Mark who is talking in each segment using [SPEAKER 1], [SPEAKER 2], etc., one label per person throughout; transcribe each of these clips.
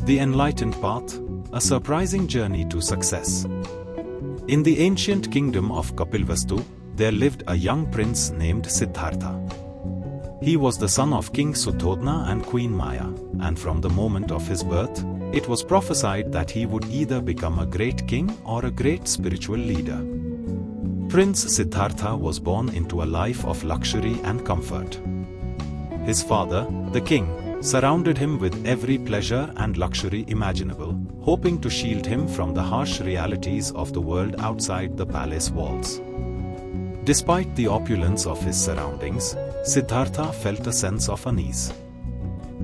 [SPEAKER 1] The Enlightened Path, a surprising journey to success. In the ancient kingdom of Kapilvastu, there lived a young prince named Siddhartha. He was the son of King Suddhodana and Queen Maya, and from the moment of his birth, it was prophesied that he would either become a great king or a great spiritual leader. Prince Siddhartha was born into a life of luxury and comfort. His father, the king, surrounded him with every pleasure and luxury imaginable, hoping to shield him from the harsh realities of the world outside the palace walls. Despite the opulence of his surroundings, Siddhartha felt a sense of unease.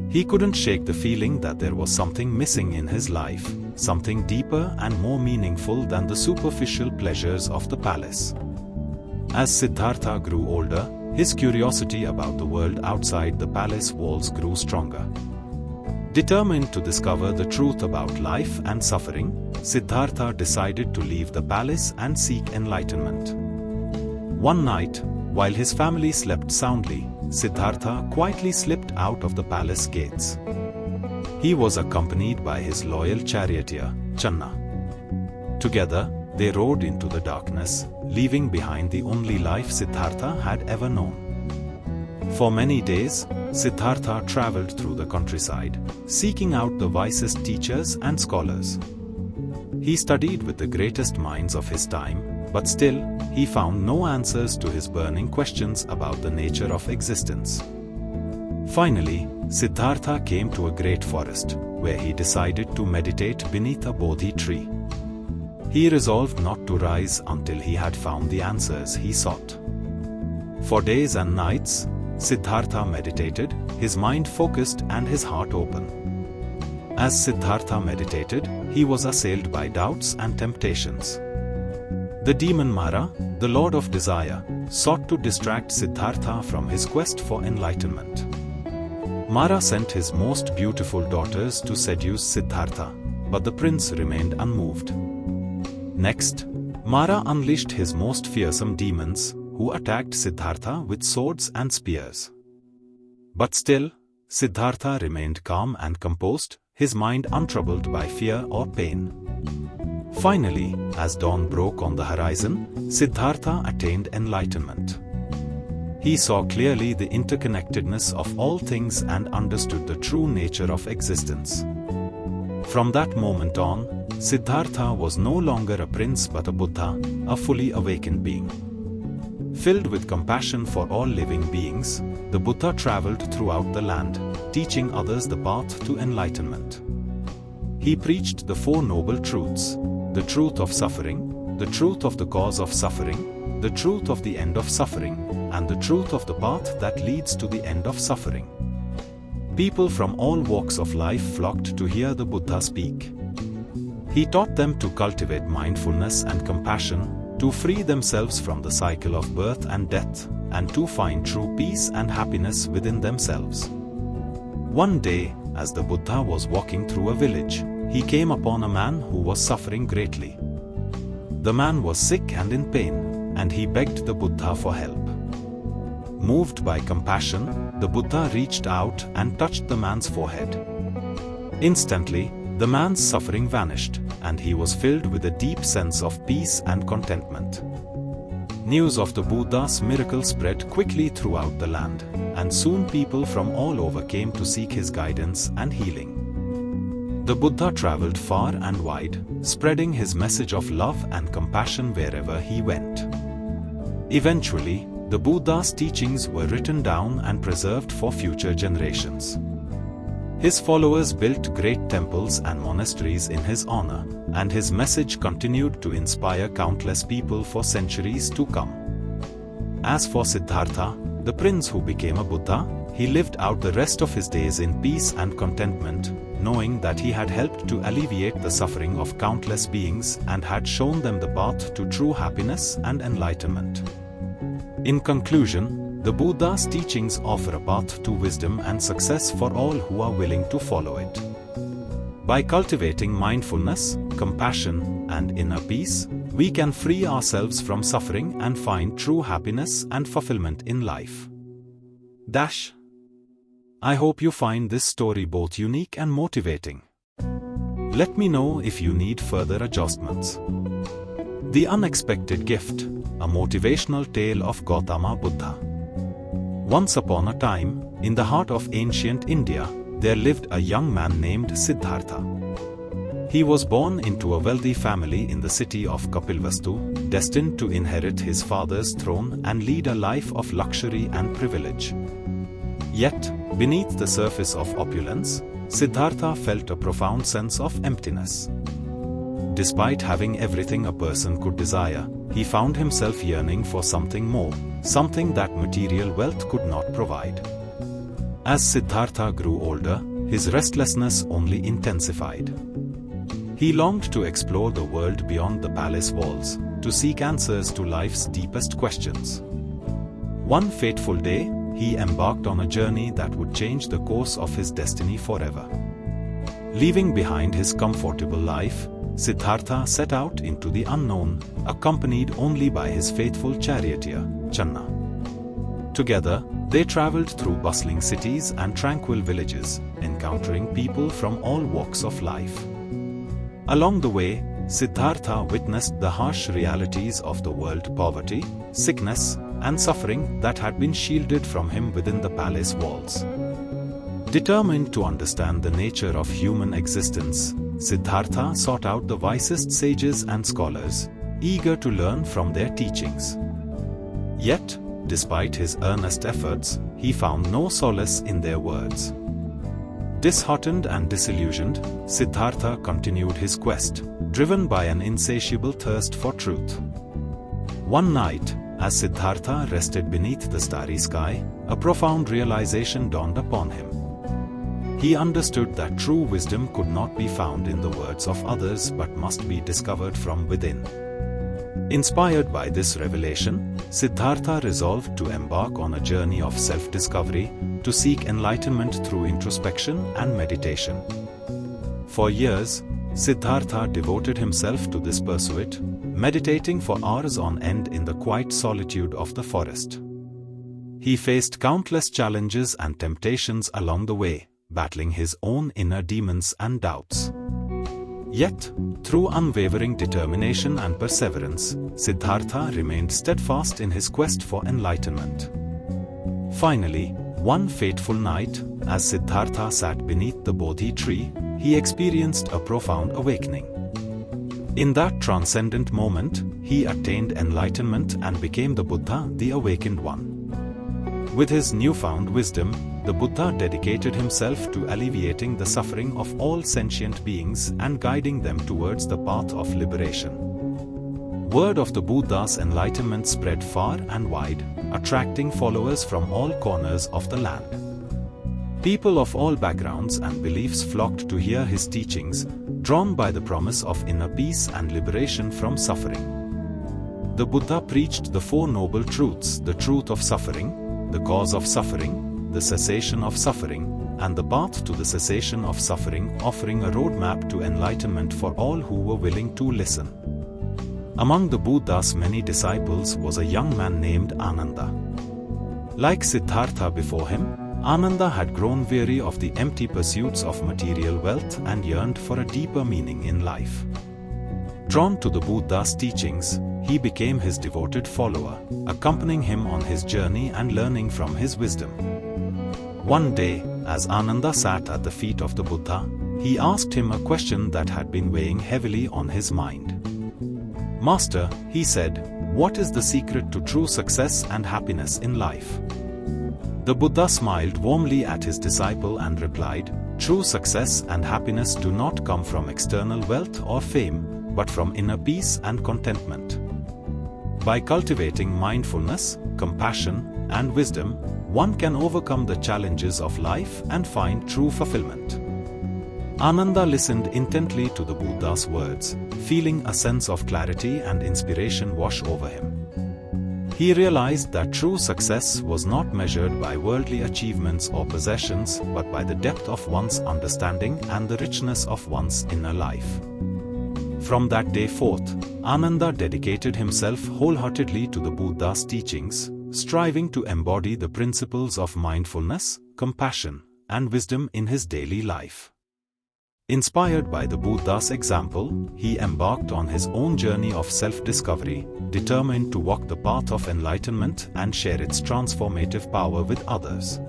[SPEAKER 1] He couldn't shake the feeling that there was something missing in his life, something deeper and more meaningful than the superficial pleasures of the palace. As Siddhartha grew older, his curiosity about the world outside the palace walls grew stronger. Determined to discover the truth about life and suffering, Siddhartha decided to leave the palace and seek enlightenment. One night, while his family slept soundly, Siddhartha quietly slipped out of the palace gates. He was accompanied by his loyal charioteer, Channa. Together, they rode into the darkness, leaving behind the only life Siddhartha had ever known. For many days, Siddhartha traveled through the countryside, seeking out the wisest teachers and scholars. He studied with the greatest minds of his time, but still, he found no answers to his burning questions about the nature of existence. Finally, Siddhartha came to a great forest, where he decided to meditate beneath a Bodhi tree. He resolved not to rise until he had found the answers he sought. For days and nights, Siddhartha meditated, his mind focused and his heart open. As Siddhartha meditated, he was assailed by doubts and temptations. The demon Mara, the lord of desire, sought to distract Siddhartha from his quest for enlightenment. Mara sent his most beautiful daughters to seduce Siddhartha, but the prince remained unmoved. Next, Mara unleashed his most fearsome demons, who attacked Siddhartha with swords and spears. But still, Siddhartha remained calm and composed, his mind untroubled by fear or pain. Finally, as dawn broke on the horizon, Siddhartha attained enlightenment. He saw clearly the interconnectedness of all things and understood the true nature of existence. From that moment on, Siddhartha was no longer a prince but a Buddha, a fully awakened being. Filled with compassion for all living beings, the Buddha traveled throughout the land, teaching others the path to enlightenment. He preached the Four Noble Truths: the truth of suffering, the truth of the cause of suffering, the truth of the end of suffering, and the truth of the path that leads to the end of suffering. People from all walks of life flocked to hear the Buddha speak. He taught them to cultivate mindfulness and compassion, to free themselves from the cycle of birth and death, and to find true peace and happiness within themselves. One day, as the Buddha was walking through a village, he came upon a man who was suffering greatly. The man was sick and in pain, and he begged the Buddha for help. Moved by compassion, the Buddha reached out and touched the man's forehead. Instantly, the man's suffering vanished, and he was filled with a deep sense of peace and contentment. News of the Buddha's miracle spread quickly throughout the land, and soon people from all over came to seek his guidance and healing. The Buddha traveled far and wide, spreading his message of love and compassion wherever he went. Eventually, the Buddha's teachings were written down and preserved for future generations. His followers built great temples and monasteries in his honor, and his message continued to inspire countless people for centuries to come. As for Siddhartha, the prince who became a Buddha, he lived out the rest of his days in peace and contentment, knowing that he had helped to alleviate the suffering of countless beings and had shown them the path to true happiness and enlightenment. In conclusion, the Buddha's teachings offer a path to wisdom and success for all who are willing to follow it. By cultivating mindfulness, compassion, and inner peace, we can free ourselves from suffering and find true happiness and fulfillment in life. I hope you find this story both unique and motivating. Let me know if you need further adjustments. The Unexpected Gift, a motivational tale of Gautama Buddha. Once upon a time, in the heart of ancient India, there lived a young man named Siddhartha. He was born into a wealthy family in the city of Kapilvastu, destined to inherit his father's throne and lead a life of luxury and privilege. Yet, beneath the surface of opulence, Siddhartha felt a profound sense of emptiness. Despite having everything a person could desire, he found himself yearning for something more, something that material wealth could not provide. As Siddhartha grew older, his restlessness only intensified. He longed to explore the world beyond the palace walls, to seek answers to life's deepest questions. One fateful day, he embarked on a journey that would change the course of his destiny forever. Leaving behind his comfortable life, Siddhartha set out into the unknown, accompanied only by his faithful charioteer, Channa. Together, they traveled through bustling cities and tranquil villages, encountering people from all walks of life. Along the way, Siddhartha witnessed the harsh realities of the world: poverty, sickness, and suffering that had been shielded from him within the palace walls. Determined to understand the nature of human existence, Siddhartha sought out the wisest sages and scholars, eager to learn from their teachings. Yet, despite his earnest efforts, he found no solace in their words. Disheartened and disillusioned, Siddhartha continued his quest, driven by an insatiable thirst for truth. One night, as Siddhartha rested beneath the starry sky, a profound realization dawned upon him. He understood that true wisdom could not be found in the words of others but must be discovered from within. Inspired by this revelation, Siddhartha resolved to embark on a journey of self-discovery, to seek enlightenment through introspection and meditation. For years, Siddhartha devoted himself to this pursuit, meditating for hours on end in the quiet solitude of the forest. He faced countless challenges and temptations along the way, battling his own inner demons and doubts. Yet, through unwavering determination and perseverance, Siddhartha remained steadfast in his quest for enlightenment. Finally, one fateful night, as Siddhartha sat beneath the Bodhi tree, he experienced a profound awakening. In that transcendent moment, he attained enlightenment and became the Buddha, the awakened one. With his newfound wisdom, the Buddha dedicated himself to alleviating the suffering of all sentient beings and guiding them towards the path of liberation. Word of the Buddha's enlightenment spread far and wide, attracting followers from all corners of the land. People of all backgrounds and beliefs flocked to hear his teachings, drawn by the promise of inner peace and liberation from suffering. The Buddha preached the Four Noble Truths: the truth of suffering, the cause of suffering, the cessation of suffering, and the path to the cessation of suffering, offering a roadmap to enlightenment for all who were willing to listen. Among the Buddha's many disciples was a young man named Ananda. Like Siddhartha before him, Ananda had grown weary of the empty pursuits of material wealth and yearned for a deeper meaning in life. Drawn to the Buddha's teachings, he became his devoted follower, accompanying him on his journey and learning from his wisdom. One day, as Ananda sat at the feet of the Buddha, he asked him a question that had been weighing heavily on his mind. "Master," he said, "what is the secret to true success and happiness in life?" The Buddha smiled warmly at his disciple and replied, "True success and happiness do not come from external wealth or fame, but from inner peace and contentment. By cultivating mindfulness, compassion, and wisdom, one can overcome the challenges of life and find true fulfillment." Ananda listened intently to the Buddha's words, feeling a sense of clarity and inspiration wash over him. He realized that true success was not measured by worldly achievements or possessions, but by the depth of one's understanding and the richness of one's inner life. From that day forth, Ananda dedicated himself wholeheartedly to the Buddha's teachings, striving to embody the principles of mindfulness, compassion, and wisdom in his daily life. Inspired by the Buddha's example, he embarked on his own journey of self-discovery, determined to walk the path of enlightenment and share its transformative power with others.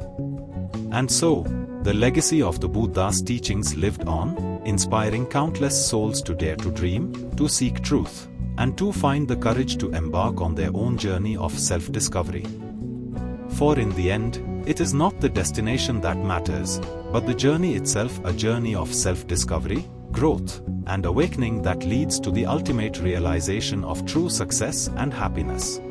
[SPEAKER 1] And so, the legacy of the Buddha's teachings lived on, inspiring countless souls to dare to dream, to seek truth, and to find the courage to embark on their own journey of self-discovery. For in the end, it is not the destination that matters, but the journey itself, a journey of self-discovery, growth, and awakening that leads to the ultimate realization of true success and happiness.